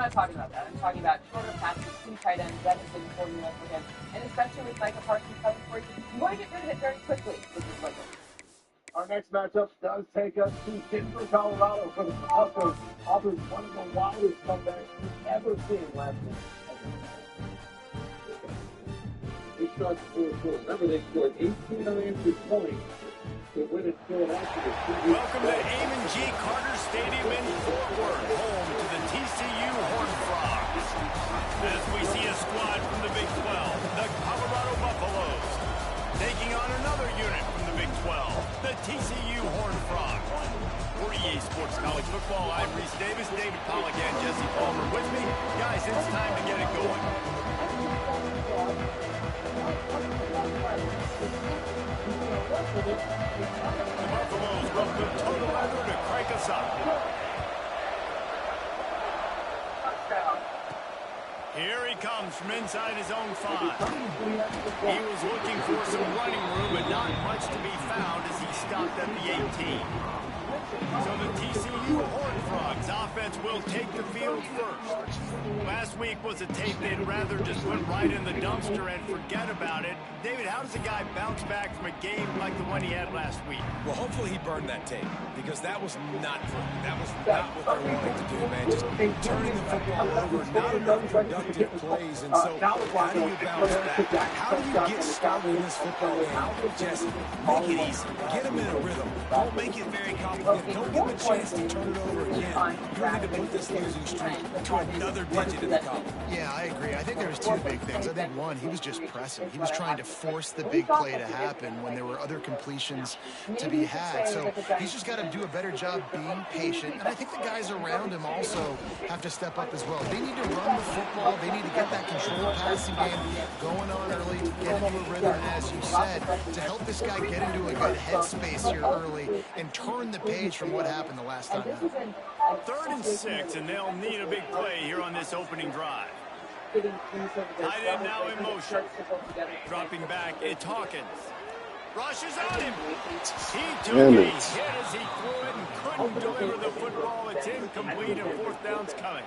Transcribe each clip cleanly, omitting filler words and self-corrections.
I'm not talking about that. I'm talking about shorter passes to tight ends. That is the formula for him. And especially with Micah Parsons coming for you, you want to get rid of it very quickly with this weapon. Our next matchup does take us to Denver, Colorado for the Broncos. Offers one of the wildest comebacks we've ever seen last week. They struck for remember they scored 18 unanswered points to win it Philadelphia. Welcome to Amon G. Carter Stadium in Fort Worth, home to the TCU Horned Frogs. As we see a squad from the Big 12, the Colorado Buffaloes, taking on another unit from the Big 12, the TCU Horned Frogs. For EA Sports College Football, I'm Reese Davis, David Pollack, and Jesse Palmer with me. Guys, it's time to get it going. The Buffaloes welcome Toto Weather to crank us up. Here he comes from inside his own 5. He was looking for some running room, but not much to be found as he stopped at the 18. So the TCU Horned Frogs offense will take the field first. Last week was a tape they'd rather just put right in the dumpster and forget about it. David, how does a guy bounce back from a game like the one he had last week? Well, hopefully he burned that tape, because that was not good. That was not what they wanted to do, man. Just turning the football over, not enough productive plays. And so how do you bounce back? How do you get started in this football game? Jesse, make it easy. Get him in a rhythm. Don't make it very complicated. Don't give him a chance to turn it over again. You need to put this losing streak to another digit in the column. Yeah, I agree. I think there was two big things. I think one, he was just pressing. He was trying to force the big play to happen when there were other completions to be had. So he's just got to do a better job being patient. And I think the guys around him also have to step up as well. They need to run the football. They need to get that controlled passing game going on early, get into a rhythm, as you said, to help this guy get into a good headspace here early and turn the page from what happened the last time out. 3rd and 6, and they'll need a big play here on this opening drive. Tight end now in motion. Dropping back, it's Hawkins. Rushes on him. He took a hit as he threw it and couldn't deliver the football. It's incomplete and 4th down's coming.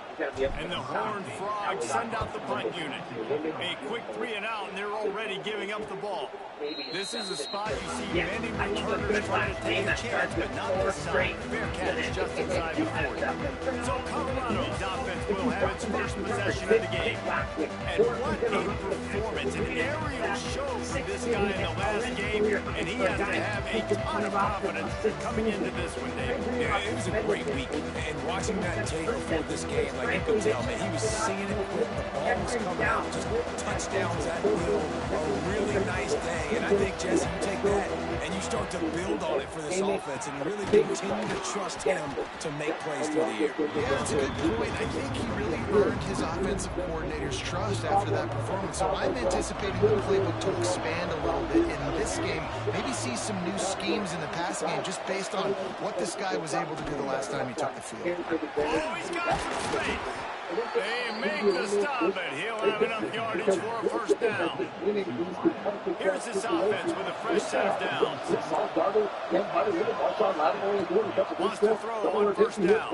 And the Horned Frogs send out the punt unit. A quick 3 and out, and they're already giving up the ball. This is a spot you see many returners trying to take a chance, but not this time. Fair catch just inside the 40. So Colorado's offense will have its first possession of the game. And what a performance. An aerial show from this guy in the last game. And he has to have a ton of confidence coming into this one, Dave. Yeah, it was a great week. And watching that tape before this game, like you could tell, man, he was singing it quick. The ball was coming out. Just touchdowns at will. A really nice day. And I think, Jesse, you take that and you start to build on it for this offense and really continue to trust him to make plays through the air. Yeah, that's a good point. I think he really earned his offensive coordinator's trust after that performance. So I'm anticipating the playbook to expand a little bit in this game. Maybe see some new schemes in the passing game just based on what this guy was able to do the last time he took the field. Oh, he's got some space. They make the stop, but he'll have enough yardage for a 1st down. Here's this offense with a fresh set of downs. Wants to throw on 1st down.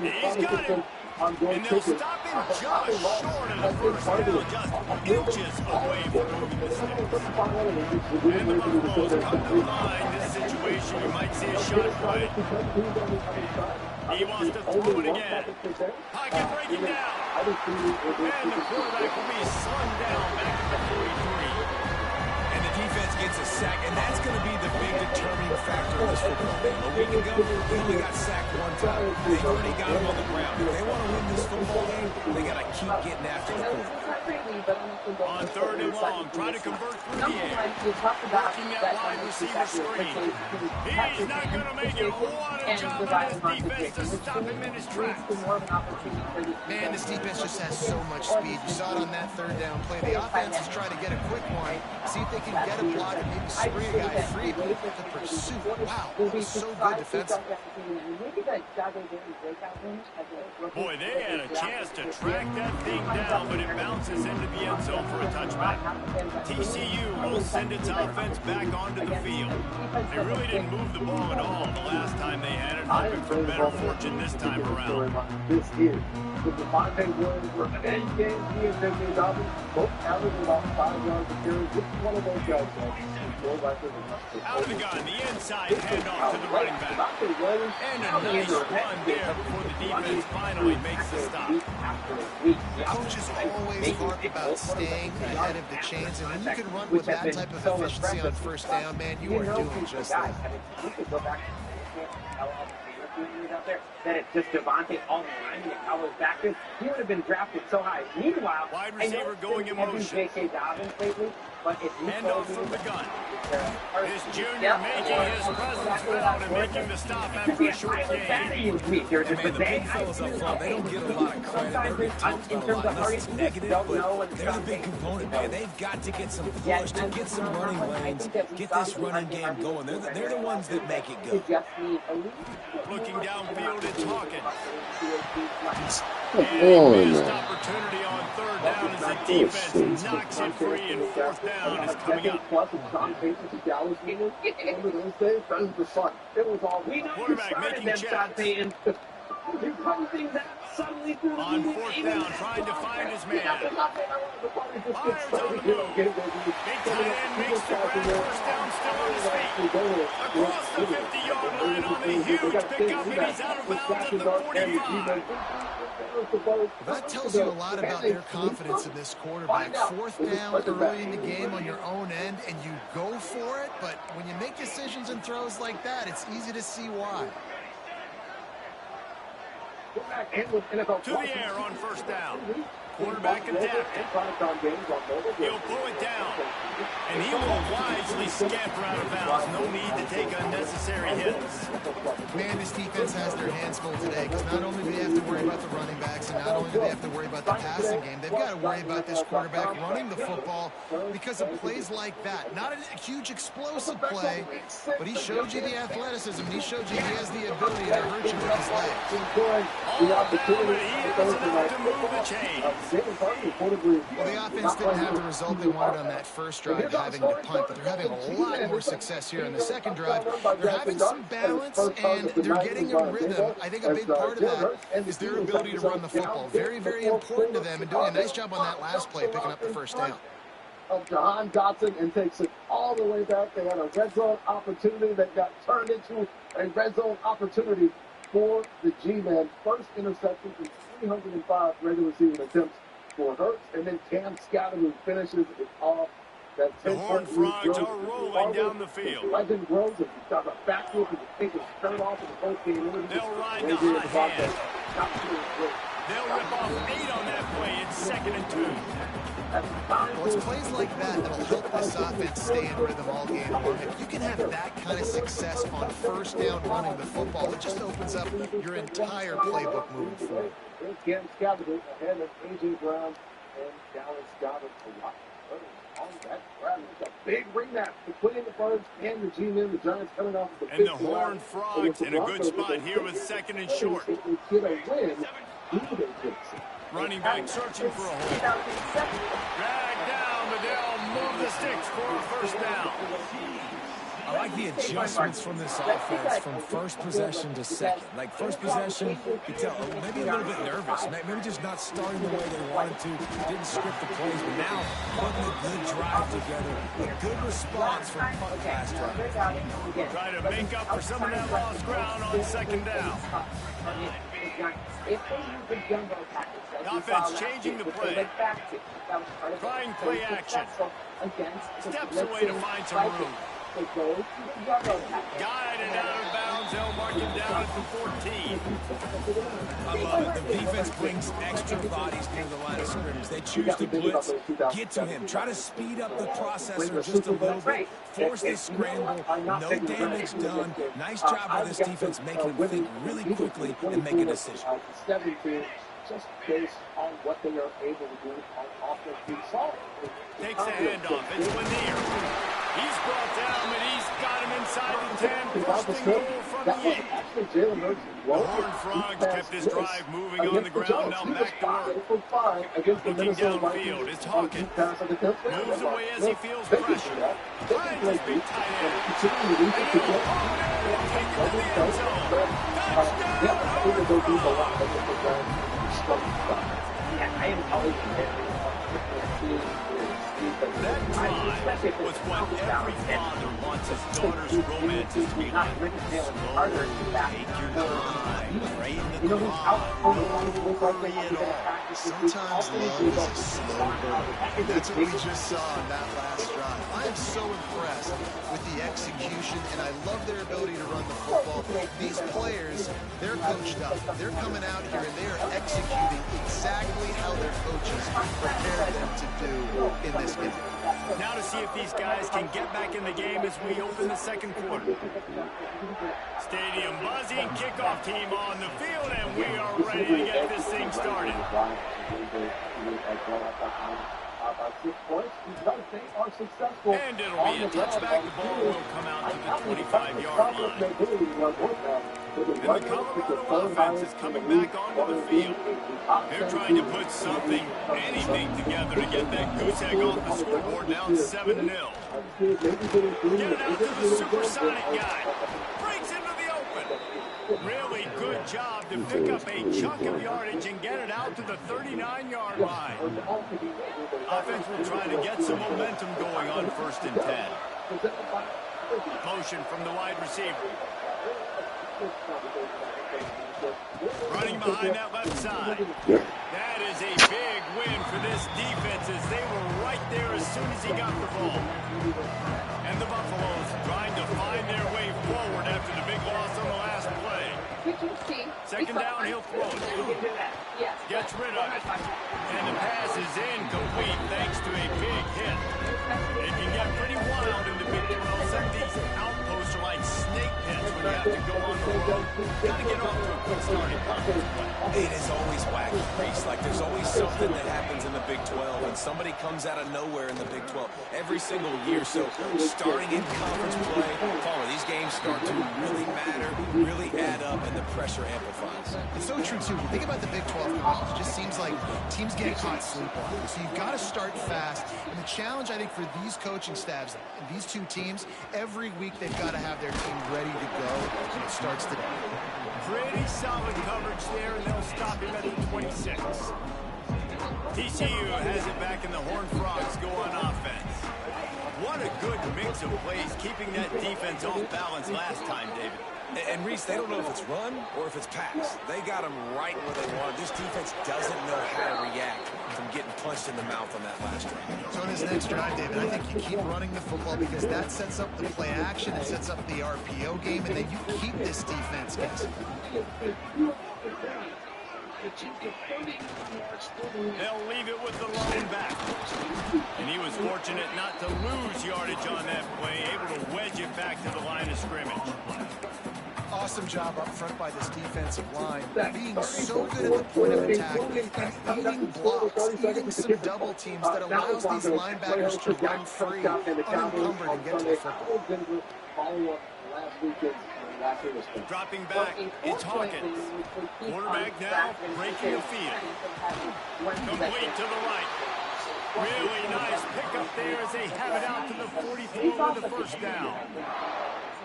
He's got him. And they'll stop him just short of the 1st down, just inches away from moving the sticks. And the Buffaloes come to the line. This situation, you might see a shot play. He wants to throw it again. Pocket breaking down. And the quarterback will be slung down back at the 43. And the defense gets a sack, and that's going to be the big determining factor of this football game. A week ago, he only got sacked 1 time. They've already got him on the ground. If they want to win this football game, they got to keep getting after the quarterback. On 3rd and long, trying to convert through the air. Working that wide receiver screen. He's not going to make it. What a job by this defense to stop him in his tracks. Man, this defense just has so much speed. You saw it on that 3rd down play. The offense is trying to get a quick one, see if they can get a block and maybe spray a guy free, but the pursuit, wow, it was so good defensively. Boy, they had a chance to track that thing down, but it bounces into the end zone for a touchback. TCU will send its offense back onto the field. They really didn't move the ball at all the last time they had it, hoping for better fortune this time around. This is the Devontae Williams for an end game. He and J.K. Dobbins both averaging about 5 yards a carry. This is one of those guys out of the gun, the inside handoff to the running back. And a nice run there before the defense finally makes the stop. Coaches always harp about staying ahead of the chains, and when you can run with that type of efficiency on first down, man, you are doing just that. That it's just Devontae all the line and Cowboys back in. He would have been drafted so high. Meanwhile, wide receiver going in motion. J.K. Dobbins lately, but if you handoff from the gun. This junior making his presence felt and making the stop after a short game. And man, the big fellas up front, they don't get a lot of credit. They're being talked about a lot, unless it's negative, but they're the big component, man. They've got to get some push, to get some running lanes, get this running game going. They're the ones that make it go. Looking downfield, it's Hawkins. Come And missed on, opportunity on third down as the defense knocks it free, and fourth down is coming up. Quarterback making checks. On fourth down, trying to find his man. Fires on the move. Big tight end makes the grab. First down, still on his feet. Across the 50-yard line on the huge pickup, and he's out of bounds at the 45. That tells you a lot about their confidence in this quarterback. Fourth down early in the game on your own end, and you go for it, but when you make decisions and throws like that, it's easy to see why. To the air on first down. Quarterback attack. He'll pull it down. And he will wisely scamper out of bounds. No need to take unnecessary hits. Man, this defense has their hands full today, because not only do they have to worry about the running backs, and not only do they have to worry about the passing game, they've got to worry about this quarterback running the football because of plays like that. Not a huge explosive play, but he showed you the athleticism. He showed you he has the ability to hurt you with his legs. All down, but he doesn't have to move the chains. Well, the offense didn't have the result they wanted on that first drive, having to punt, but they're having a lot more success here in the second drive. They're having some balance, and they're getting a rhythm. I think a big part of that is their ability to run the football. Very, very important to them, and doing a nice job on that last play, picking up the first down. Of Jahan Dotson and takes it all the way back. They had a red zone opportunity that got turned into a red zone opportunity for the G-Men. First interception in 305 regular season attempts for Hurts, and then Cam Scatterman finishes it off. That the Horned Frogs are rolling down the field. Legend grows if he's got a backfield and take his shirt off in the first game. They'll ride the hot hand. They'll rip off 8 on that play. It's 2nd and 2. Well, it's plays like that that'll help this offense stay in rhythm all game long. If you can have that kind of success on first down running the football, it just opens up your entire playbook moving forward. Cam Scatterman ahead of A.J. Brown and Dallas Goddard a lot. On that grab, it's a big rematch between the Birds and the G-Men. The Giants coming off of the and the Horned Frogs in a good spot here with 2nd and short. Get a win. Running back searching for a hole. Drag down, but they'll move the sticks for a first down. I like the adjustments from this offense from first possession to second. Like first possession, you can tell maybe a little bit nervous, maybe just not starting the way they wanted to, didn't script the plays, but now putting a good drive together, a good response from punt pass drive. Try to make up for some of that lost ground on 2nd down. Offense changing the play. Trying play action. Steps away to find some room. Guided out of bounds. They'll mark him down at the 14. I love it. The defense brings extra bodies near the line of scrimmage. They choose to blitz, get to him, try to speed up the processor just a little bit, force the scramble, no damage done. Nice job by this defense making him think really quickly and make a decision. just based on what they are able to do on offense. We saw it. Takes a handoff. It's Lanier. He's brought down, but he's got him inside the 10. First and goal from the 8. The Horned Frogs kept this drive moving on the ground. Now back to work. Looking downfield, it's Hawkins. Moves away as he feels pressure. Finds his big tight end. And he'll take it to the end zone. Touchdown! Yeah, I am always That drive was what every father wants his daughter's romances to be like. Slow, take your time, drain the clock, hurry it all. Sometimes love is a slow burn. That's what we just saw on that last drive. I am so impressed with the execution, and I love their ability to run the football. These players, they're coached up. They're coming out here, and they are executing exactly how their coaches prepared them to do in this game. Now to see if these guys can get back in the game as we open the second quarter. Stadium buzzing, kickoff team on the field, and we are ready to get this thing started. And it'll be a touchback. The ball will come out to the 25-yard line. And the Colorado offense is coming back onto the field. They're trying to put something, anything together to get that goose egg off the scoreboard, down 7-0. Get it out to the supersonic guy. Breaks into the open. Really good job to pick up a chunk of yardage and get it out to the 39-yard line. Offense will try to get some momentum going on 1st and 10. Motion from the wide receiver. Running behind that left side. That is a big win for this defense as they were right there as soon as he got the ball. And the Buffaloes trying to find their way forward after the big loss on the last play. Second down, he'll throw it. Gets rid of it. And the pass is incomplete thanks to a big hit. It can get pretty wild in the Big 12. Some of these outposts are like snake pits when you have to go on the road. Got to get off to a quick starting point. It is always wacky, Reese. Like, there's always something that happens in the Big 12, and somebody comes out of nowhere in the Big 12 every single year. So starting in conference play, these games start to really matter, really add up, and the pressure amplifies. It's so true, too. Think about the Big 12 college. It just seems like teams get caught sleepwalking. So you've got to start fast. And the challenge, I think, for these coaching staffs, these two teams, every week they've got to have their team ready to go, and it starts today. Pretty solid coverage there, and they'll stop him at the 26. TCU has it back, and the Horned Frogs go on offense. What a good mix of plays, keeping that defense off balance last time, David. And Reese, they don't know if it's run or if it's pass. They got them right where they want. This defense doesn't know how to react from getting punched in the mouth on that last drive. So in this next drive, David, I think you keep running the football because that sets up the play action, it sets up the RPO game, and then you keep this defense guessing. They'll leave it with the lone back. And he was fortunate not to lose yardage on that play, able to wedge it back to the line of scrimmage. Awesome job up front by this defensive line, being so good at the point of attack and eating blocks, eating some double teams that allows these linebackers to run free, unencumbered, and get to the football. Dropping back, it's Hawkins. Quarterback now breaking the field. Complete to the right. Really nice pickup there as they have it out to the 44 with the first down.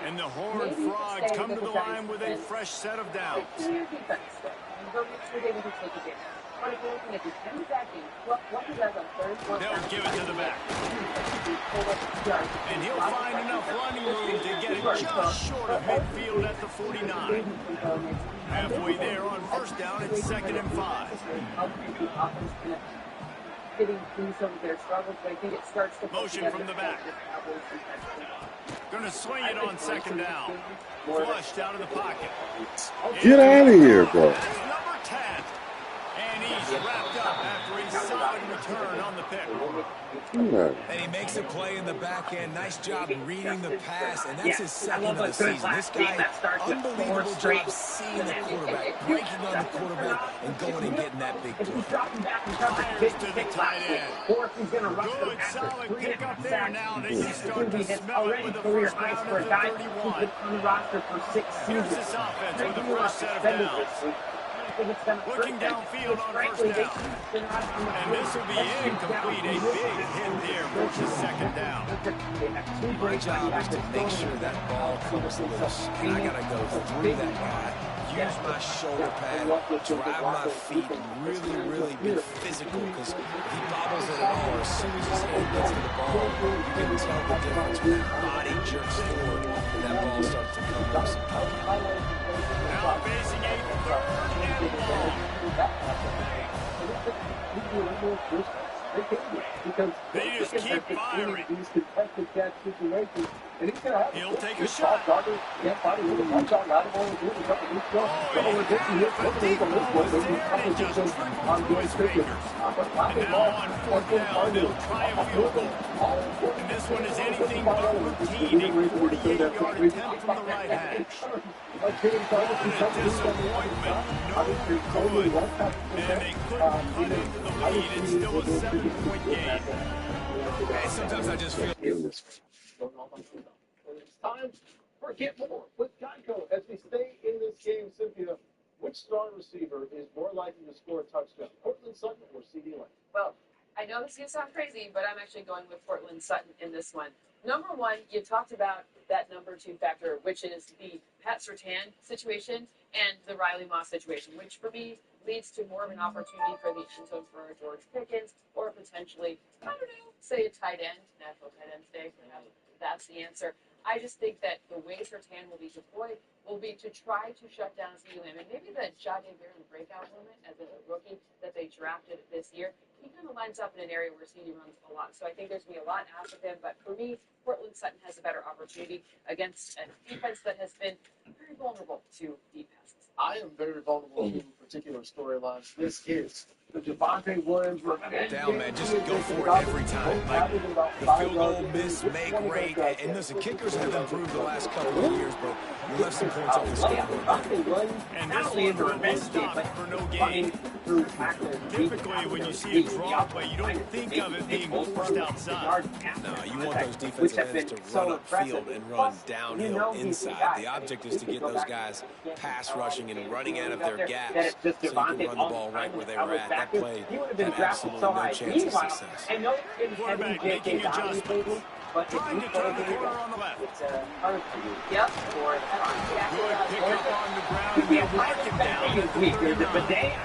And the Horned Frogs come to the line with a fresh set of downs. They'll give it to the back. And he'll find enough running room to get it just short of midfield at the 49. Halfway there on first down, it's 2nd and 5. Motion from the back. Going to swing it on 2nd down. Flushed out of the pocket. Get out of here, bro. That's number 10. And he's wrapped up after a solid yard return on the pick. And he makes a play in the back end. Nice job reading the pass, and that's his second of the season. This guy, unbelievable job seeing the quarterback, breaking on the quarterback, and going and getting that big throw. Fires to the tight end. Good, solid pick up there now. They can start to smell it with the first down at the 31. Here's this offense with the first set of downs. Looking downfield on first down. And this will be incomplete. A big hit there for the second down. My job is to make sure that ball comes loose. And I got to go through that guy, use my shoulder pad, drive my feet, and really be physical. Because if he bobbles it at all, or as soon as his hand gets to the ball, you can tell the difference when that body jerks forward and that ball starts to come loose. Now facing a third and long. They just keep firing. He'll take a shot. And now on fourth down, they'll try a field goal. And this one is anything but routine. A 48-yard attempt from the right hash. What a disappointment. No good. And they couldn't cut into the lead. It's still a 7-point game. Hey, sometimes I just feel... It's time for Get More with Geico. As we stay in this game, Cynthia, which star receiver is more likely to score a touchdown, Cortland Sutton or C.D. Lamb? Well, I know this is going to sound crazy, but I'm actually going with Cortland Sutton in this one. Number one, you talked about that number two factor, which is the Pat Surtain situation and the Riley Moss situation, which for me leads to more of an opportunity for the end zone for George Pickens or potentially, I don't know, say a tight end, National Tight Ends Day, perhaps that's the answer. I just think that the way Surtain will be deployed will be to try to shut down C.D. Lamb. And maybe the Jahdae Barron breakout moment as a rookie that they drafted this year, he kind of lines up in an area where C.D. runs a lot. So I think there's going to be a lot asked of him. But for me, Cortland Sutton has a better opportunity against a defense that has been very vulnerable to deep passes. I am very vulnerable to particular storylines. This is the Javonte Williams revenge. Down, man. Just go for it every time. Like the field goal, miss, make, rate. And listen, kickers have improved the last couple of years, but you left some points off the scoreboard. And this one will be stopped for no gain. Typically, when you see a draw play, you don't think of it being forced outside. No, you want those defensive ends to run upfield and run downhill inside. The object is to get those guys pass rushing and running out of their gaps so you can run the ball right where they were at. That play had absolutely no chance of success. Quarterback making adjustments. Trying to turn the corner on the left. Yep. Good pick up on the ground and they'll mark him down at the 39.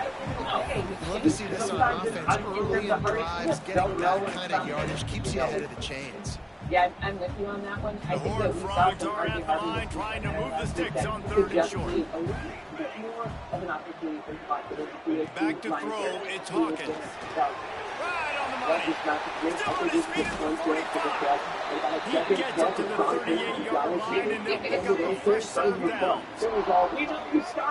You love to see this on offense early in drives, getting that kind of yardage keeps you ahead of the chains. Yeah, I'm with you on that one. The Horned Frogs are at the line trying to move the sticks on third and short. Back to throw, it's Hawkins. Right on the money. Still on his feet at the 45. He gets it to the 38-yard line, and they'll pick up a fresh set of downs.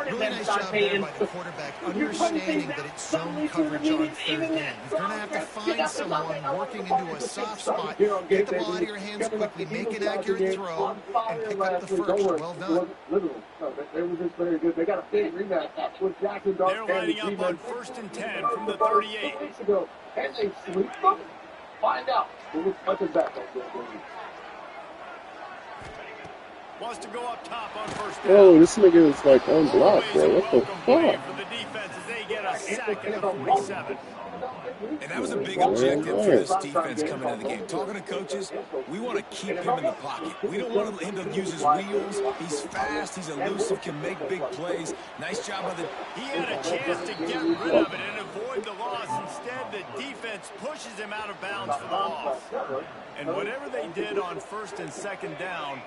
Really nice job there by the quarterback, understanding that it's zone coverage on third down. You're going to have to find someone working into a soft spot, get the ball out of your hands quickly, make an accurate throw, and pick up the first. Well done. They were just very good. They got a big rematch with Jackson Dart. They're lining up on 1st and 10 from the 38. And they sweep them. Find out who was punching back on this game. Wants to go up top on first down. Oh, this nigga is like on block, bro. What the fuck? For the defense as they get a sack at the 47. And that was a big objective for this defense coming into the game. Talking to coaches, we want to keep him in the pocket. We don't want him to use his wheels. He's fast, he's elusive, can make big plays. Nice job by the... He had a chance to get rid of it and avoid the loss. Instead, the defense pushes him out of bounds for the loss. And whatever they did on 1st and 2nd down,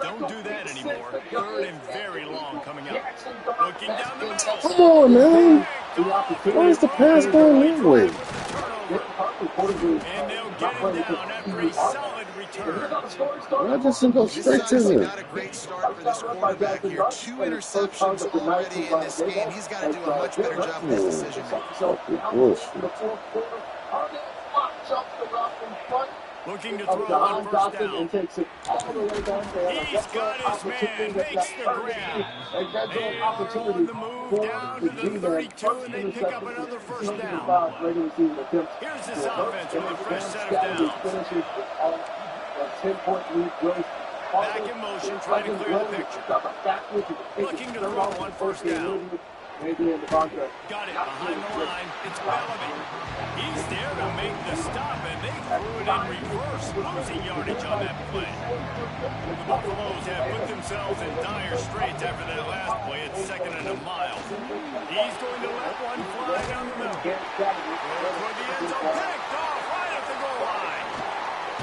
don't do that anymore. 3rd and very long coming up. Looking down the middle. Come on, man. Where's the pass going anyway? reportedly And they'll not get him playing down after a solid return. Why does it go This straight is to obviously him? not a great start for this quarterback here. 2 interceptions already in this game. He's got to do a much better job with his decision making. So now Bullshit. in the fourth quarter, Arnett Slot jumps the rock in front Looking to of throw John on first Dawson down. and takes it all the way down there. He's got his man, makes the grab. They are on the move down to the 32, and they pick up another first down. Here's this offense with a fresh set of downs. Finishes on a 10-point lead. Gross Back in motion, trying to clear the picture. Looking to throw on first down. Maybe in the Bronco. Got it behind the line. It's Bellamy. He's there to make the stop, and they threw it in reverse, losing yardage on that play. The Buffaloes have put themselves in dire straits after that last play. It's 2nd and a mile. He's going to let one fly down the middle. For the end zone, picked off right at the goal line.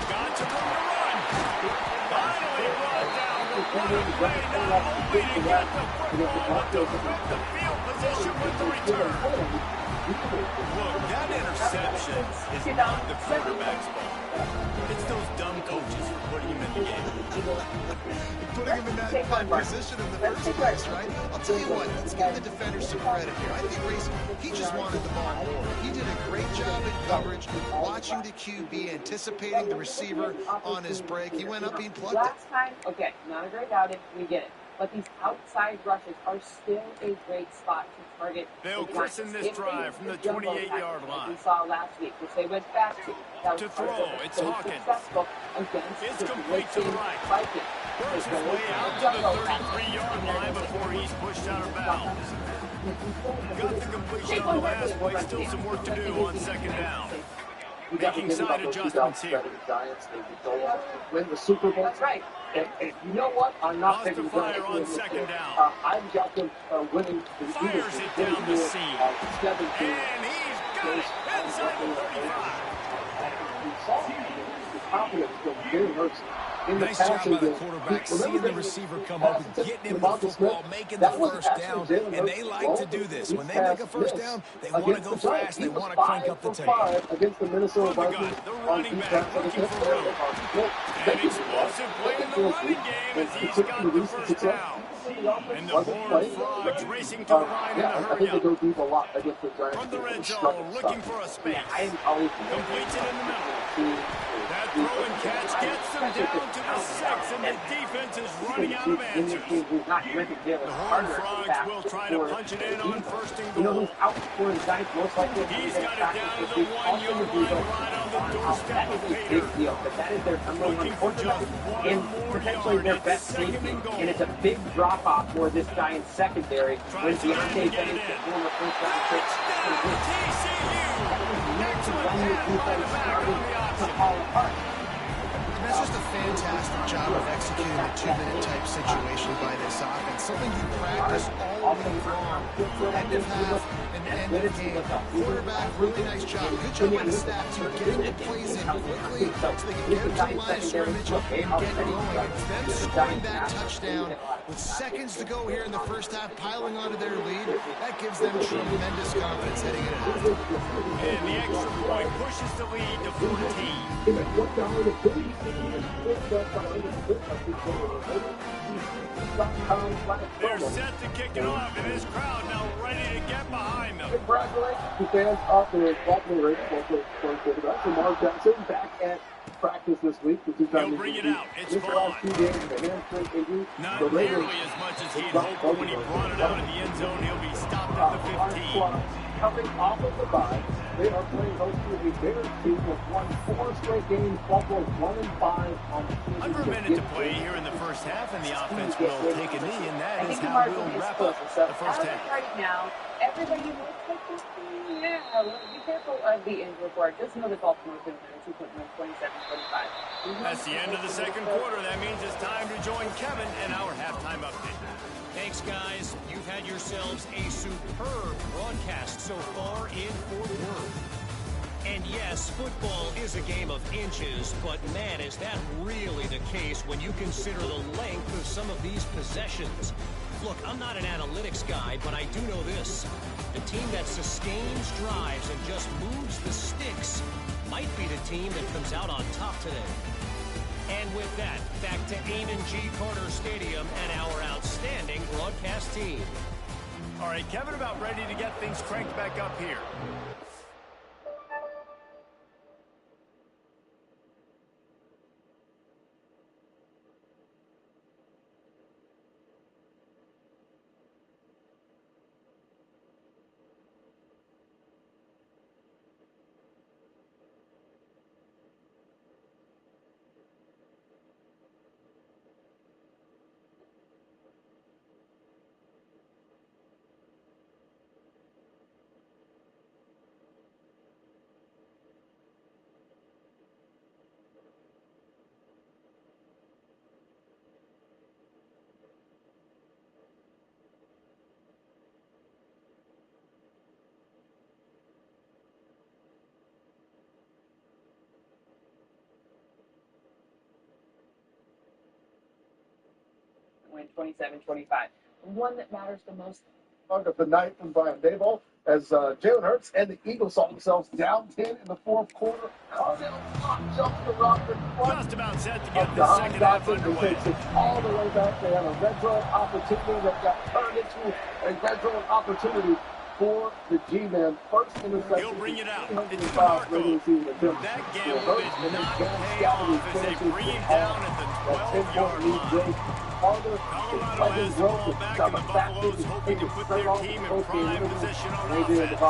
Got some room to run. Finally brought down the running play, not only to get the football, but to flip the field position with the return. Look, that interception is not the quarterback's fault. It's those dumb coaches for putting him in the game. Putting him in that position in the first place, right? I'll tell you what, let's give the defenders some credit here. I think Reese, he just wanted the ball more. He did a great job in coverage, watching the QB, anticipating the receiver on his break. He went up, he plugged it. Last time, okay, not a great outing, we get it. But these outside rushes are still a great spot to target. They'll christen this drive from the 28-yard line. We saw last week, which they went back to. To throw, it's Hawkins. It's complete to the right. Works his way out to the 33-yard line before he's pushed out of bounds. Got the completion on the last play. Still some work to do on 2nd down. Making side adjustments here. Win the Super Bowl. That's right. And you know what? I'm not Lost the taking flyer credit on for this. 2nd down. I've got them winning the Fires it down the seam. 17. And he's got it inside the 35. The confidence from Jalen Hurts in the Nice job passing by the game. quarterback, seeing the receiver come open, getting him the football, making the first down, and they like to do this. When they make a first down, they want to go fast, they want to crank up the tempo. Against the Minnesota From the gun, Vikings the running back looking for room. An explosive play in the running game as he's got the first down. And the Horned Frogs racing to the line in the I hurry think they up. go deep a lot against the Giants. From the red zone, looking for a space. Completes it in the middle. That throw and catch gets them down to the 6, and the defense is running out of answers. The Horned Frogs will try to punch it in on 1st and goal. He's got it down to the 1-yard line right on the doorstep of Pater. Looking for just one more yard. It's 2nd and goal. And it's a big drop-off for this Giants secondary when Tries again Deontay to get Bennett, it the in. former first-round pick, Touchdown, TCU! Excellent pass by the back on the option. That's just a fantastic job of executing a 2-minute type situation by this offense. Something you practice all week long. End of half and end of game. Quarterback, really nice job. Good job by the staff too, getting the plays in quickly so they can get them to the line of scrimmage and get going. It's them scoring that touchdown with seconds to go here in the first half, piling onto their lead. That gives them tremendous confidence heading into half. And the extra point pushes the lead to 14. They're set to kick it off, and this crowd now ready to get behind them. Congratulations to fans out there in Baltimore Ravens. Lamar Jackson back at practice this week. He'll bring it out. It's Vaughn. Not nearly as much as he'd hoped, but when he brought it out in the end zone, he'll be stopped at the 15. Coming off of the bye, they are playing host to the Bears team that won 4 straight games. Buffalo's 1-5 on the season. Under a minute to play here in the first half, and the offense will take a knee, and that is how we'll wrap up the first half. Right now, everybody will take this. Yeah, be careful of the injury report. Just know that Baltimore's going to win 27-25. That's the end of the second quarter. That means it's time to join Kevin and our halftime update. Thanks, guys. You've had yourselves a superb broadcast so far in Fort Worth. And yes, football is a game of inches, but man, is that really the case when you consider the length of some of these possessions. Look, I'm not an analytics guy, but I do know this. The team that sustains drives and just moves the sticks might be the team that comes out on top today. And with that, back to Amon G. Carter Stadium and our outstanding broadcast team. All right, Kevin, about ready to get things cranked back up here. Win 27-25. One that matters the most. Of the night from Brian Daboll as Jalen Hurts and the Eagles saw themselves down 10 in the fourth quarter. Cardell jumps the rock in front. Just about set to get the second half underway. Takes it all the way back. They had a red zone opportunity that got turned into a red zone opportunity for the G-Man. First interception. He'll bring it out. It's DeMarco. That gamble did not pay off as they bring him down at the 12-yard line. Colorado has the ball back, and the Buffaloes hoping to put their team in prime position on offense.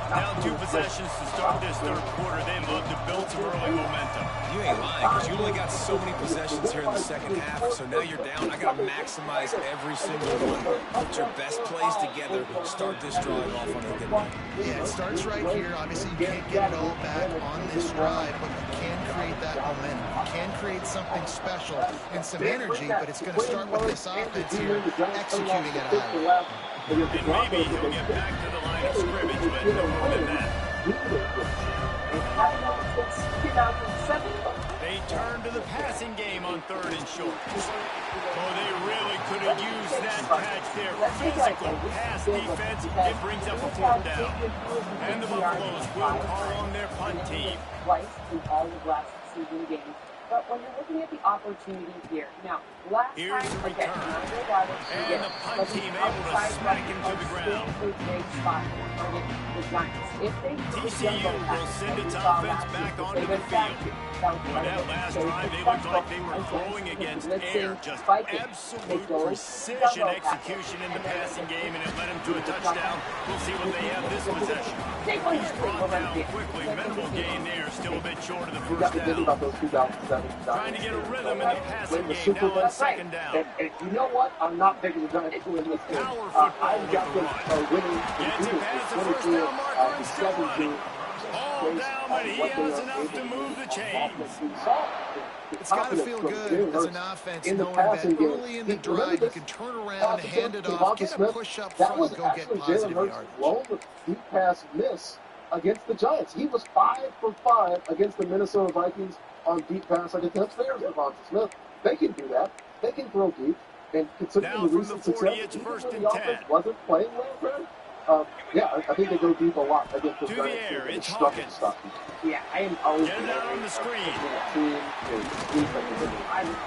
Now 2 possessions to start this third quarter. They love to build some early momentum. You ain't lying, because you only got so many possessions here in the second half, so now you're down. I got to maximize every single one. Put your best plays together. Start this drive off on a good note. Yeah, it starts right here. Obviously, you can't get it all back on this drive, but you can create that momentum. You can create something special and some energy, but it's going to start with this offense here, executing at a high level. And maybe he'll get back to the line of scrimmage, but no more than that. They turn to the passing game on 3rd and short. Oh, they really could have used that catch there. Physical pass defense. It brings up a 4th down. And the Buffaloes will call on their punt team. Twice in all of last season games. But when you're looking at the opportunity here, now, last Here's time, the again, return. and the punt team able to smack him to the ground. TCU will send its offense back onto the field. On that last drive, they looked like they were throwing against air. Just absolute precision execution in the passing game, and it led him to a touchdown. We'll see what they have this possession. He's brought down quickly. Minimal gain there. Still a bit short of the first down. Trying to get a rhythm in the passing game now on 2nd down. And you know what? I'm not taking the Giants to win this game. Power football I've got them winning. Gets him past the first down marker and still running. All down, but he has enough to move the chains. It's got to feel good as an offense knowing that early in the drive you can turn around and hand it off, get a push up front, and go get positive yardage. Blown the deep pass miss against the Giants. He was 5 for 5 against the Minnesota Vikings on deep pass against them. There's Devonta Smith. They can do that. They can throw deep. And considering Now the recent success, it's even 1st when and the 10. offense wasn't playing well, Greg, I think they go deep a lot against the To Giants. the air, it's struggle to Hawkins. stop them. Yeah, I am always Get it out on the screen.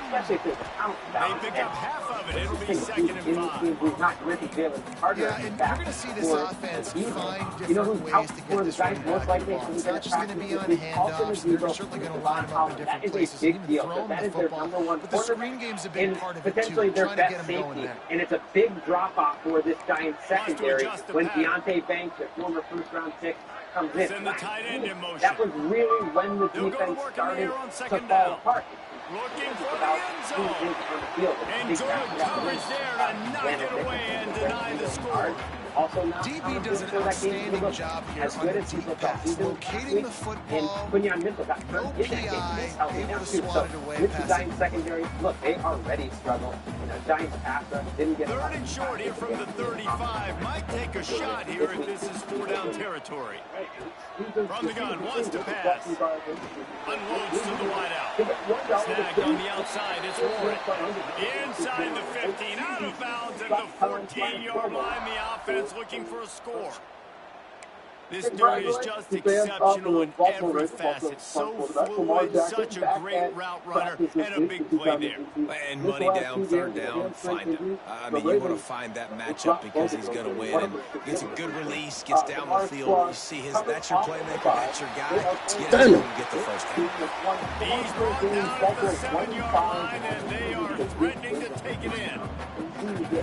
especially if there's a count down. They pick up half of it. It'll be 2nd and 5. Not Ricky Jalen Carter. Yeah, and you're going to see this offense find You know different who's ways out to for get the this Giants running most back likely? involved. It's not just going to be on handoffs. They're certainly going to line him up in different places and even throw him the football. But the screen game's a big part of it, too. Potentially their Trying to best get him going safety. there. And it's a big drop-off for this Giants secondary adjust the when pattern. Deontay Banks, a former first-round pick, comes in. Send the tight end in motion. That was really when the They'll go to defense work in the started air on to 2nd fall down. apart. Looking It's for the about end who zone. is on the field. And good coverage there to knock it away and deny the score. Also now, DB does an outstanding job here as on good the as he's deep looked pass, last season, locating the football. Quinyon Mitchell got No hurt in that game. PI, He's healthy able now, to too. swat it away With the past Giants secondary, look, they already struggle. Giants pass rush didn't get 3rd and short here from the 35. Might take a shot here if this is 4-down territory. From the gun, wants to pass. Unloads to the wideout. Snagged on the outside, it's Warren. Inside the 15, out of bounds at the 14-yard line. The offense looking for a score. This dude is just exceptional in every facet. So fluid, such a great route runner, and a big play there. And money down, third down, find him. I mean, you want to find that matchup because he's going to win. And gets a good release, gets down the field. You see that's your playmaker, that's your guy. Get him and get the first down. He's brought down at the 7-yard line, and they are threatening to take it in.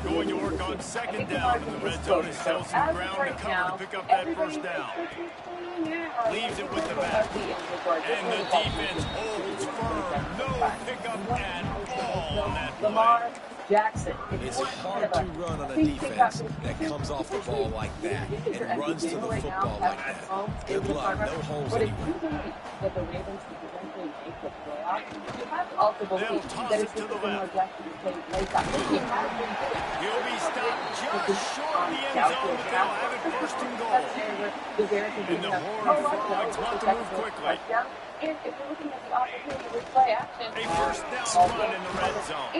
Going to work on second down in the red zone. Is still some ground to cover to pick up that first down. Leaves it with the back. And the defense holds firm. No pickup at all on that play. Jackson. It's hard to run on a defense that comes off the ball like that and runs to the football like that. Good luck. No holes anywhere. That the Ravens could potentially make the playoffs, you have to also believe that it's because Lamar Jackson is playing late out. He has been good. He'll be stopped just short of the end zone, but they'll have it first and goal. And the Horned Frogs want to move quickly. And if you're looking at the opportunity with play action, A first down run in the red zone.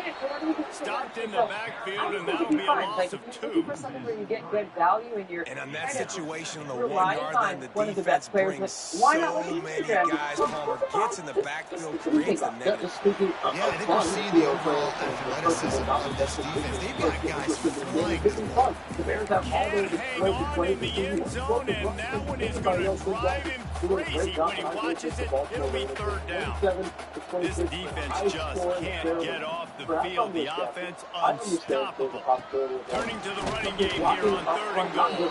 Stopped in the backfield, and that'll be a loss of 2. For something where you get good value and you're And on that situation on the 1-yard line, the defense brings so many guys. Palmer gets in the backfield, creates a negative. Yeah, I think we're seeing the overall athleticism of this defense. They've got guys flanked. Can't hang on in the end zone, and that one is going to drive him crazy when he watches it. It'll be third down. This defense just can't get off the field. The offense unstoppable. Turning to the running game here on third and goal.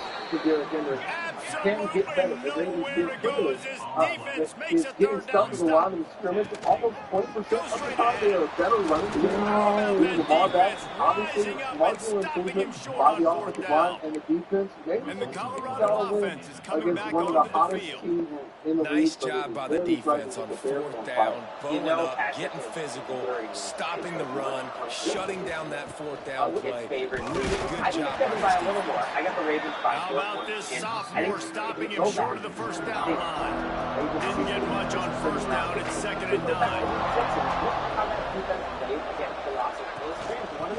Absolutely nowhere to go as this defense makes a third down stop. Goes straight ahead. Rising up and stopping him short on fourth down. And the Colorado offense is coming back onto the field. Nice job by the defense on fourth down, bowling up, getting physical, stopping the run, shutting down that fourth down play. Really good job by the defense. I got the Ravens by How about this sophomore stopping him short of the first down line? Didn't get much on first down. It's 2nd and 9.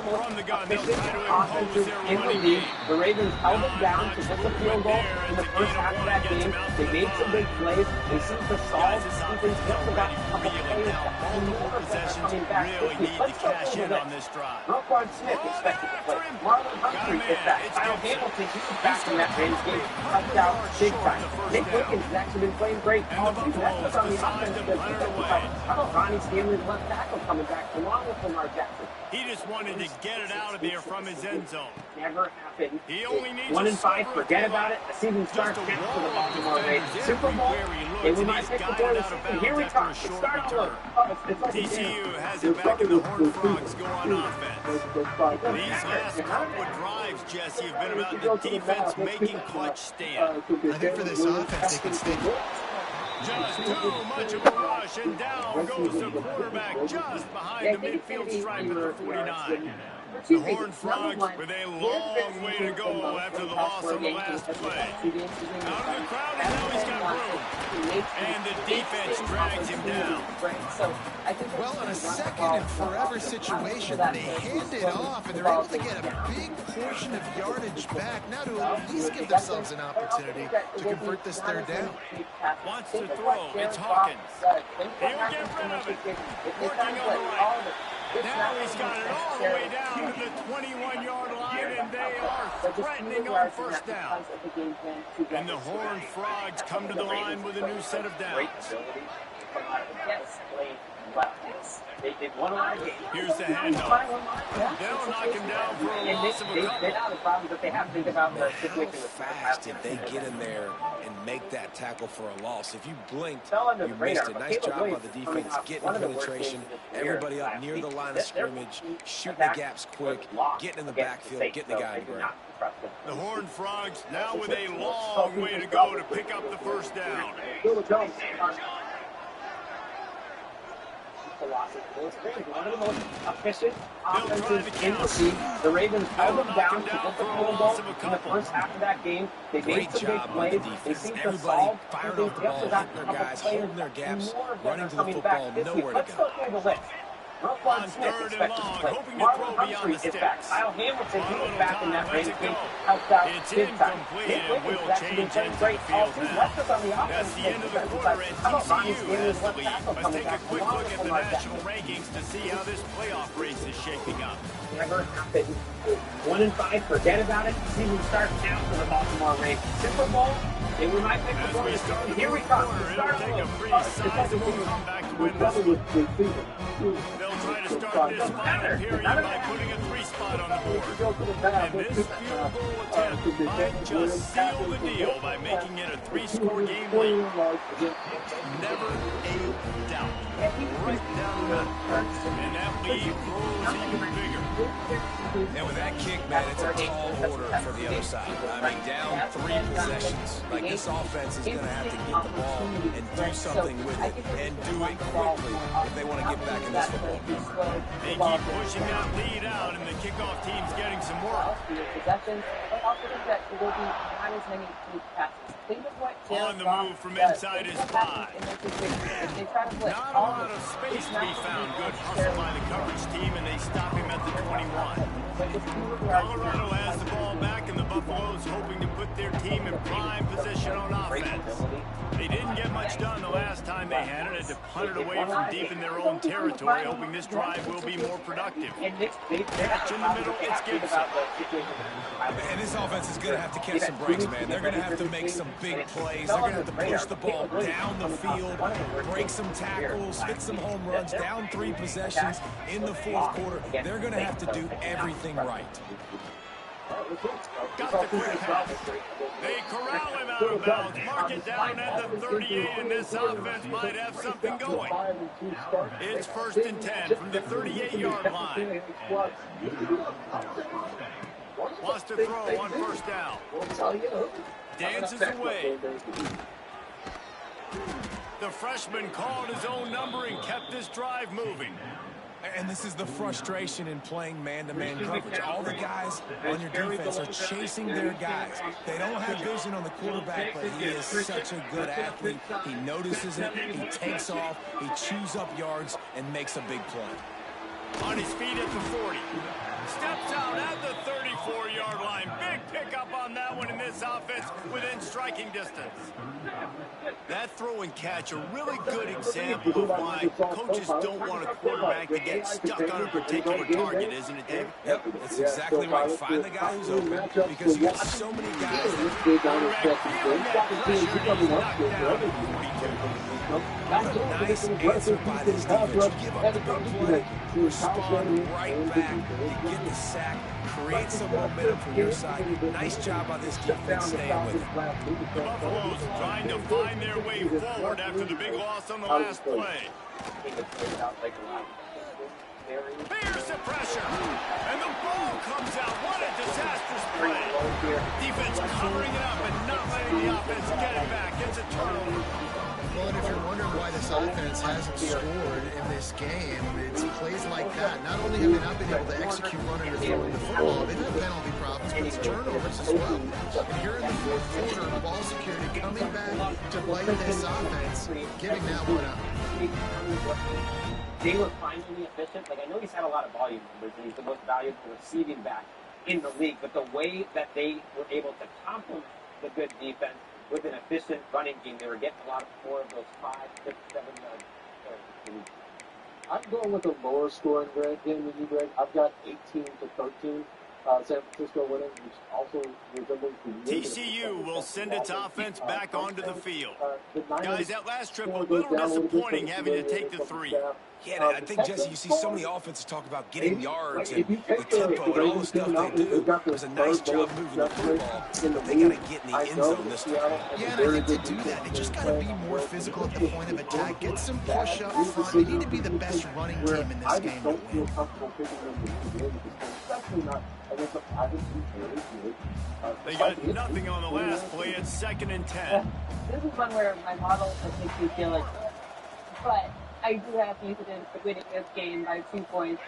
From the gun, they'll try to impose their running game. The Ravens held it down to get the field goal in the first half of that game. They made some big plays. They seem to solve the defense. Just about a couple plays. Multiple possessions really need to cash in on this drive. Roquan Smith expected to play. Marlon Humphrey is back. Kyle Hamilton, he's back from that Ravens game. Touchdown, big time. Nick Wiggins has actually been playing great all season. That's what's on the offense. How about Ronnie Stanley, the left tackle, coming back along with Lamar Jackson? He just wanted to get it out of there from his end zone. Never happened. He only needs 1 and 5. Forget about it. The season starts next for the Baltimore Ravens. Super Bowl. They were my pick before the season. Here we come. Start all over. TCU has it back in the Horned Frogs go on offense. These last couple of drives, Jesse, have been about the defense making clutch stand. I think for this offense, they can stay. Just too much of a rush, and down goes the quarterback just behind the midfield stripe of the 49. The Horned Frogs with a long way to go after the loss on the last play. Out of the crowd, and now he's got room. And the defense drags him down. Well, in a second and forever situation, they hand it off, and they're able to get a big portion of yardage back now to at least give themselves an opportunity to convert this third down. Wants to throw. It's Hawkins. He'll get rid of it. Working on the right. Now he's got it all the way down to the 21-yard line, and they are threatening on first down. And the Horned Frogs come to the line with a new set of downs. Here's the handoff. They'll knock him down for a loss of a couple. How fast did they get in there and make that tackle for a loss? If you blinked, you missed it. Nice job by the defense, getting penetration, everybody up near the line of scrimmage, shooting the gaps quick, getting in the backfield, getting the guy in the ground. The Horned Frogs now with a long way to go to pick up the first down. One of the most efficient offenses in the league. The Ravens held them down to get the field goal in the first half of that game. They made some big plays. They seem to solve fired off the ball, hitting their guys, holding their gaps, running to the football, nowhere to go. Let's go through the list. Roquan Smith expected to play. Marlon Humphrey is back. Kyle Hamilton, he was back in that range. Helped out big time. Nick Wiggins actually been playing great all season. Left us on the offense. That's the end of the quarter, and How about Ronnie TCU Stanley's has the left lead. tackle Let's coming take a back? quick Along look with at the Lamar national Jackson. rankings to see how this playoff race is shaping up. Never happened. 1-5, forget about it. Season starts now for the Baltimore Ravens. Super Bowl, they were my pick before the season. Here we come. It'll take a pretty sizable comeback to win this one. They'll try to start this final period by putting a 3-spot on the board. And this field goal attempt might just seal the deal by making it a 3-score game lead. Never a doubt. Right down the middle. And that lead grows even bigger. And with that kick, man, it's a tall order for the other side. I mean, down 3 possessions. Like, this offense is going to have to get the ball and do something with it, and do it quickly if they want to get back in this football game. They keep pushing that lead out, and the kickoff team's getting some work. On the move from inside his 5. Not a lot of space to be found. Good hustle by the coverage team, and they stop him at the 21. Colorado has the ball back, and the Buffaloes hoping to put their team in prime position on offense. They didn't get much done the last time they had it, and to punt it away from deep in their own territory, hoping this drive will be more productive. Catch in the middle, it's Gibson. And this offense is going to have to catch some breaks, man. They're going to have to make some big plays. They're going to have to push the ball down the field, break some tackles, hit some home runs, down 3 possessions in the 4th quarter. They're going to have to do everything right. Got the quick pass. They corral him out of bounds. Mark it down at the 38, and this offense might have something going. It's 1st and 10 from the 38-yard line. Wants to throw on 1st down. Dances away. The freshman called his own number and kept this drive moving. And this is the frustration in playing man-to-man coverage. All the guys on your defense are chasing their guys. They don't have vision on the quarterback, but he is such a good athlete. He notices it, he takes off, he chews up yards, and makes a big play. On his feet at the 40. Steps out at the 34-yard line. Big pickup on that one in this offense within striking distance. That throw and catch, a really good example of why coaches don't want a quarterback to get stuck on a particular target, isn't it, David? Yep, that's exactly right. Find the guy who's open, because you got so many guys What a nice answer by this defense. You give up the big play, you respond right back, you get the sack, create some momentum for your side. Nice job by this defense staying with it. The Buffaloes trying to find their way forward after the big loss on the last play. Fierce the pressure, and the ball comes out. What a disastrous play. Defense covering it up and not letting the offense get it back. It's a turnover. Well, and if you're wondering why this offense hasn't scored in this game, it's plays like that. Not only have they not been able to execute running or throwing the football, they've had penalty problems, but it's turnovers as well. And here in the 4th quarter, ball security coming back to bite this offense, giving that one up. They were finally efficient. Like, I know he's had a lot of volume numbers, and he's the most valuable receiving back in the league, but the way that they were able to complement the good defense with an efficient running game, they were getting a lot more of those 5, 6, 7 yards. I'm going with a lower scoring game than you, Greg. I've got 18-13. San Francisco winning, which also resembles the TCU will send its offense back onto the field. Guys, that last trip a little disappointing having to take the 3. Yeah, I think, Jesse, you see so many offenses talk about getting yards and the tempo and all the stuff they do. There's a nice job moving the football. They got to get in the end zone this time. Yeah, and I think to do that, they just got to be more physical at the point of attack. Get some push up front. They need to be the best running team in this game to win. They got nothing on the last play. It's 2nd and 10. This is one where my model makes me feel like, but I do have to use it in winning this game by 2 points.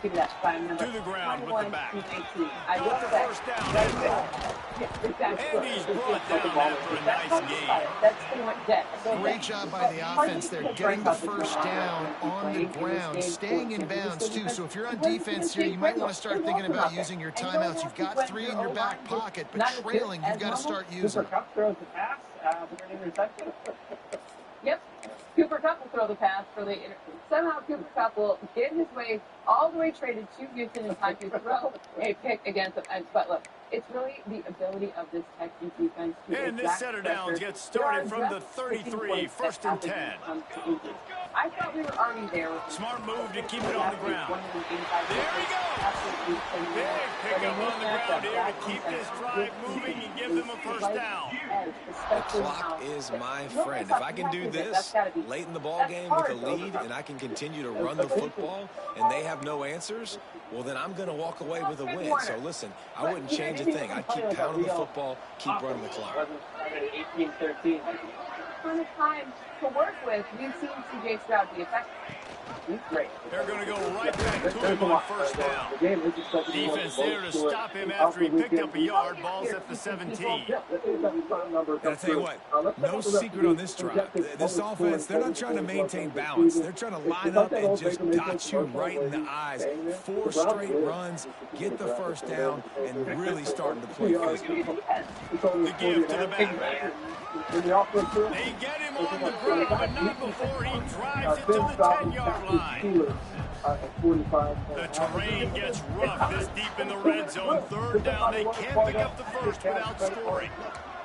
Give that prime number. To the ground with the back. 21-19. I Got love the that. first down. And he's brought down after a nice game. That's pretty much dead. Great job by the offense there, getting the first down on the ground, staying in bounds too. So if you're on defense here, you might want to start thinking about using your timeouts. You've got 3 in your back pocket, but trailing, you've got to start using them. Cooper Kupp throws the pass for an interception. Yep. Cooper Kupp will throw the pass for the somehow Cooper Kupp will get his way all the way traded to Houston in time to throw a pick against them. But look, it's really the ability of this Texans defense to And this setter down gets started from the 33, 1st and 10. I thought we were already there. Smart move to keep it on the ground. There he goes. Big pickup on the ground here to keep this drive moving and give them a first down. The clock is my friend. If I can do this late in the ball game with a lead and I can continue to run the football and they have no answers, well, then I'm going to walk away with a win. So, listen, I wouldn't change a thing. I'd keep pounding the football, keep running the clock. 18-13. Ton of time to work with. We've seen C.J. Stroud be effective. He's great. They're going to go right back to him on first down. Defense there to stop him after he picked up a yard. Ball's at the 17. Gotta tell you what, no secret on this drive. This offense, they're not trying to maintain balance. They're trying to line up and just dot you right in the eyes. 4 straight runs, get the first down, and really starting to play physical. The give to the back. They get him on the ground, but not before he drives it to the 10-yard line. The terrain gets rough this deep in the red zone. 3rd down, they can't pick up the first without scoring.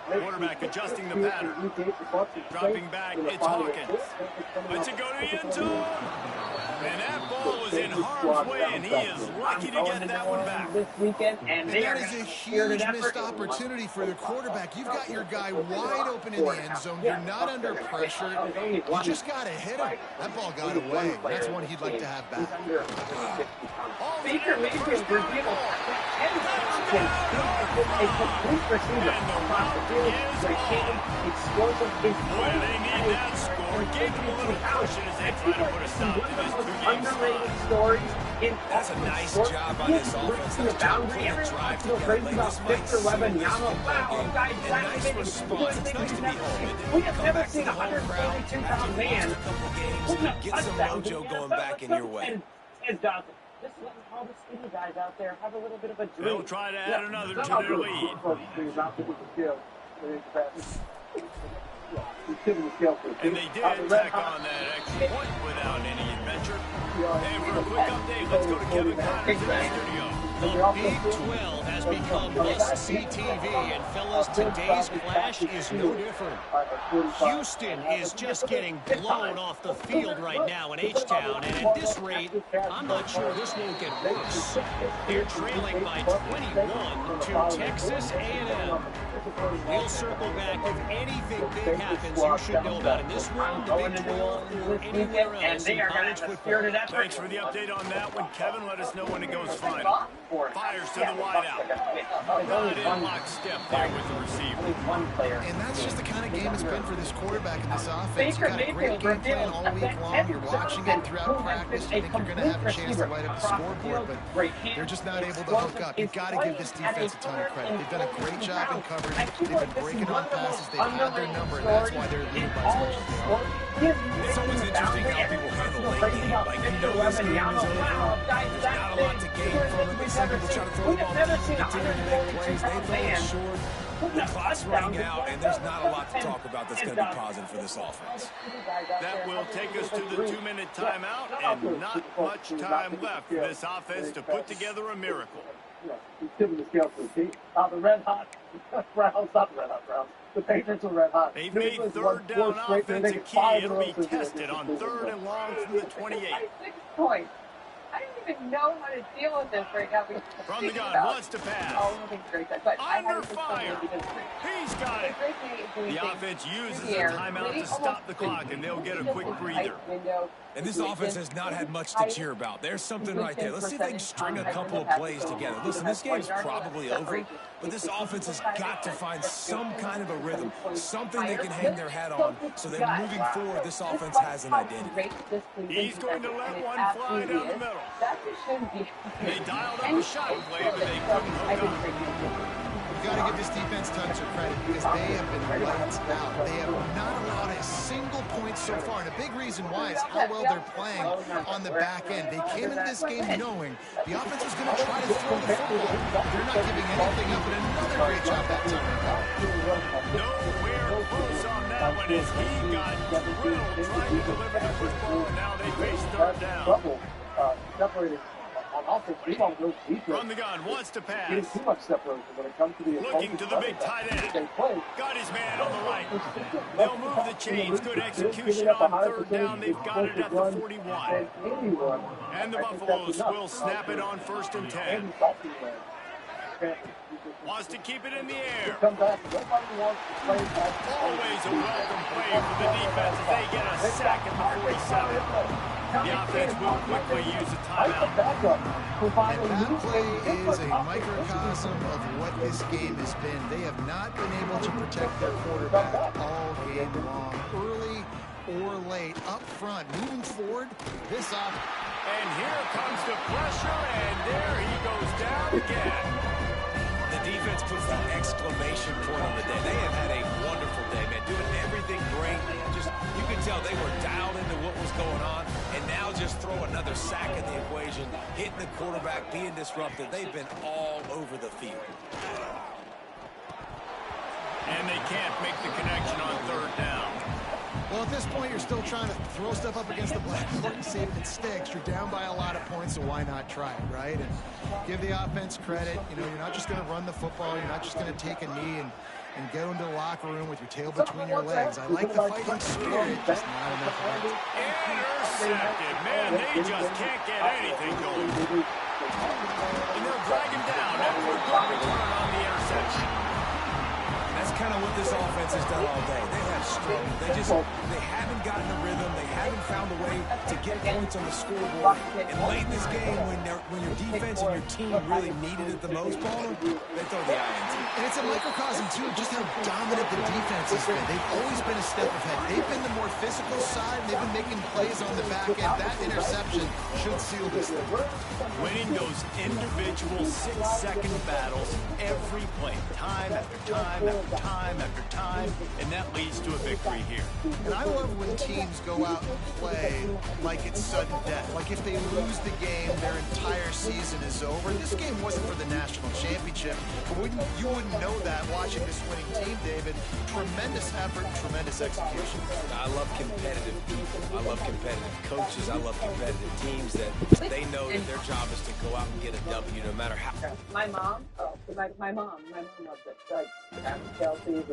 Quarterback adjusting the pattern. Dropping back, it's Hawkins. Lets it go to the end zone. And that ball was in harm's way, and he is lucky to get that one back. This weekend, and that is a huge missed opportunity for the quarterback. You've got your guy wide open in the end zone. You're not under pressure. You just got to hit him. That ball got away. That's one he'd like to have back. Baker Mayfield revealed a complete receiver across the field. Explosive. Boy, they need that score. Gave him a little caution as they try to put a stop to this 2-game underrated stories in That's a nice job by this offense. the boundary. Everyone feels crazy about Victor Wembanyama. Wow, guys, Nice response. It's nice to be home. We have never seen a 142-pound man Get some mojo going back in your way. And Johnson, just letting all the skinny guys out there have a little bit of a dream. They'll try to add another to their lead. And they did tack on that extra point without any adventure. And for a quick update, let's go to Kevin Connors in the studio. The Big 12 has become must-see TV, and fellas, today's clash is no different. Houston is just getting blown off the field right now in H-Town, and at this rate, I'm not sure this won't get worse. They're trailing by 21 to Texas A&M. We'll circle back if anything big happens you should know about in this round, the Big 12, or anywhere else in college football. Thanks for the update on that one, Kevin. Let us know when it goes final. Fires to the wideout. Not in lockstep there with the receiver. And that's just the kind of game it's been for this quarterback in this offense. You've got a great game plan all week long. You're watching it throughout practice. You think you're going to have a chance to light up the scoreboard, but they're just not able to hook up. You've got to give this defense a ton of credit. They've done a great job in coverage. They've been breaking on passes. They've had their number, and that's why they're leading by as much as they are. It's always interesting how people handle late game. Like, you know this game is over. There's not a lot to gain from it. The second they try to throw the ball, continue to make plays. They throw it short. The clock's running out, and there's not a lot to talk about that's going to be positive for this offense. That will take us to the 2-minute timeout, and not much time left for this offense to put together a miracle. He's tipping the scale for the team. The red hot Browns, not the red hot Browns. The Patriots are red hot. They've made 3rd down offense a key. It'll be tested on 3rd and long from the 28. 6 points. I don't even know how to deal with this right now. From the gun, wants to pass. Oh, great. But under fire. He's got it. The offense uses a timeout to stop the clock, and they'll get a quick breather. And this offense has not had much to cheer about. There's something right there. Let's see if they can string a couple of plays together. Listen, this game's probably over, but this offense has got to find some kind of a rhythm, something they can hang their hat on, so that moving forward, this offense has an identity. He's going to let one fly down the middle. They dialed up a shot play, but they couldn't hook up. you got to give this defense tons of credit because they have been lights out. They have not allowed a single point so far, and a big reason why is how well they're playing on the back end. They came into this game knowing the offense was going to try to throw the football. They're not giving anything up, and another great job that time. Nowhere close on that one as he got drilled trying to deliver the football, and now they face third down. Separated on offense. From the gun, wants to pass. Getting too much separation when it comes to the Looking to the big tight end. Got his man on the right. They'll move the chains. Good execution on third down. They've got it at the 41. And the Buffaloes will snap it on 1st and 10. Wants to keep it in the air. Always a welcome play for the defense as they get a sack at the 47. The offense will quickly use a timeout. And that play is a microcosm of what this game has been. They have not been able to protect their quarterback all game long, early or late, up front, moving forward. This off. And here comes the pressure, and there he goes down again. The defense puts the exclamation point on the day. They have had a wonderful day, man, doing everything great. Just, you can tell they were dialed into what was going on, and now just throw another sack in the equation, hitting the quarterback, being disruptive. They've been all over the field. And they can't make the connection on third down. Well, at this point, you're still trying to throw stuff up against the blackboard and see if it sticks. You're down by a lot of points, so why not try it, right? And give the offense credit. You know, you're not just going to run the football. You're not just going to take a knee and go into the locker room with your tail between your legs. I like the fighting spirit, just not enough of it. Intercepted. Man, they just can't get anything going. And they'll drag him down after a good return on the interception. That's kind of what this offense has done all day. They have struggled. They haven't gotten a rhythm. They haven't found a way to get points on the scoreboard. And late in this game, when your defense and your team really needed it the most, Paul, they throw the INT. And it's a microcosm, too, of just how dominant the defense has been. They've always been a step ahead. They've been the more physical side. They've been making plays on the back end. That interception should seal this thing. Winning those individual 6-second battles every play, time after time after time after time, and that leads to a victory here. And I love when teams go out and play like it's sudden death. Like if they lose the game, their entire season is over. This game wasn't for the national championship. You wouldn't know that watching this winning team, David. Tremendous effort, tremendous execution. I love competitive people. I love competitive coaches. I love competitive teams that they know that their job is to go out and get a W no matter how. My mom loves it. Travis Kelce,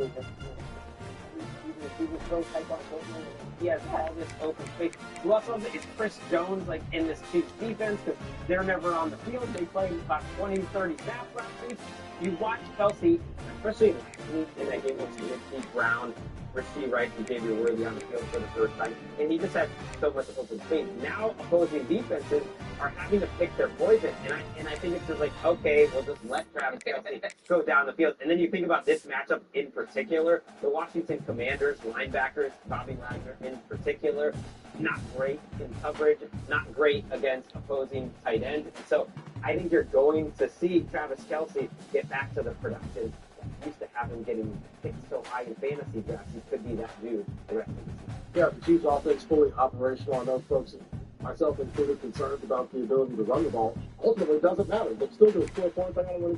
he was so type on football. He has all this open space. Who else loves it? It's Chris Jones, like in this Chiefs defense, because they're never on the field. They played about 20, 30 snaps last week. You watch Kelce, especially in that game against Steve Brown, Rasheed Rice and Xavier Worthy on the field for the first time, and he just had so much open space. Now opposing defenses are having to pick their poison, and I think it's just like, okay, we'll just let Travis Kelce go down the field. And then you think about this matchup in particular, the Washington Commanders, linebackers, Bobby Wagner in particular, not great in coverage, not great against opposing tight end. So I think you're going to see Travis Kelce get back to the production that used to have him getting picked so high in fantasy drafts. He could be that dude the rest of the season. Yeah, the Chiefs offense fully operational. I know folks, myself included, concerned about the ability to run the ball. Ultimately, it doesn't matter. They're still going to score points. I got to win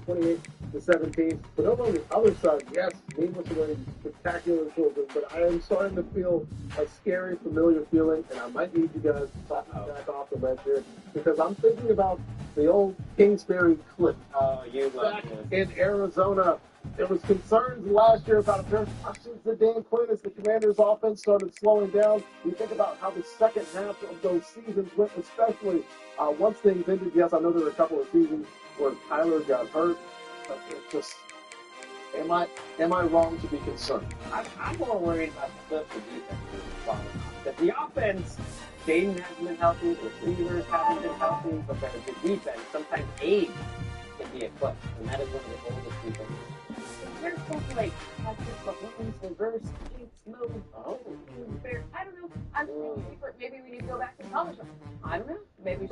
28-17. But over on the other side, yes, needless to say, spectacular children. But I am starting to feel a scary, familiar feeling, and I might need you guys to talk me back off the ledge here, because I'm thinking about the old Kingsbury clip. Oh, you love back it. in Arizona. There was concerns last year about a pair of questions to Dan Quinn as the Commanders' offense started slowing down. You think about how the second half of those seasons went, especially once things ended. Yes, I know there were a couple of seasons where Tyler got hurt. But it just, am I wrong to be concerned? I'm more worried about the defense. That the offense, Jaden hasn't been healthy, the receivers haven't been healthy, but the defense, sometimes age can be a clutch, and that is one of the oldest defenses. They're supposed to like have this balloons, reverse, mode. Oh, fair. I don't know. I'm thinking maybe we need to go back to college. I don't know. Maybe we should